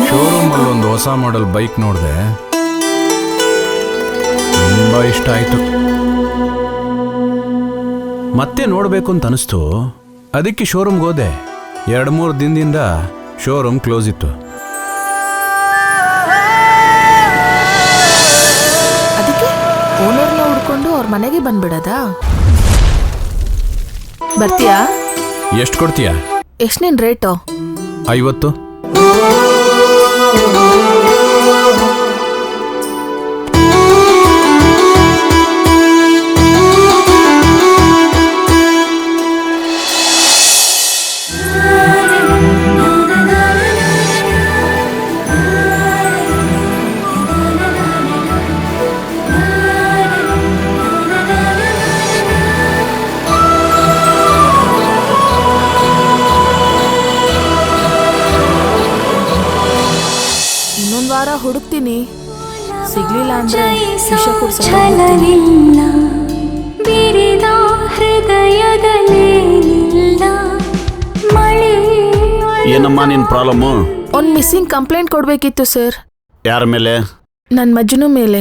Showroom ಒಂದು ಹೊಸ model bike ನೋಡಿದೆ, ತುಂಬಾ ಇಷ್ಟ ಆಯ್ತು. ಮತ್ತೆ ನೋಡ್ಬೇಕು ಅಂತ ಅನಿಸ್ತು, ಅದಕ್ಕೆ ಶೋರೂಮ್ಗೆ ಹೋದೆ. 2-3 ದಿನದಿಂದ ಶೋರೂಮ್ ಕ್ಲೋಸ್ ಇತ್ತು. ಅದಕ್ಕೆ ಓನರ್ನ ಹುಡ್ಕೊಂಡು ಅವ್ರ ಮನೆಗೆ ಬಂದ್ಬಿಡದಾ? ಬರ್ತೀಯಾ? ಎಷ್ಟು ಕೊಡ್ತೀಯಾ? ಎಷ್ಟು ನಿನ್ ರೇಟು? 50. ಇನ್ನೊಂದು ವಾರ ಹುಡುಕ್ತೀನಿ, ಸಿಗ್ಲಿಲ್ಲ ಅಂದ್ರೆ ವಿಷ ಕುಡ್ಸಲ್ಲ. ಏನಮ್ಮ ನಿನ್ ಪ್ರಾಬ್ಲಮ್ಮು? ಒಂದು ಮಿಸ್ಸಿಂಗ್ ಕಂಪ್ಲೇಂಟ್ ಕೊಡ್ಬೇಕಿತ್ತು ಸರ್. ಯಾರ ಮೇಲೆ? ನನ್ನ ಮಜ್ನು ಮೇಲೆ.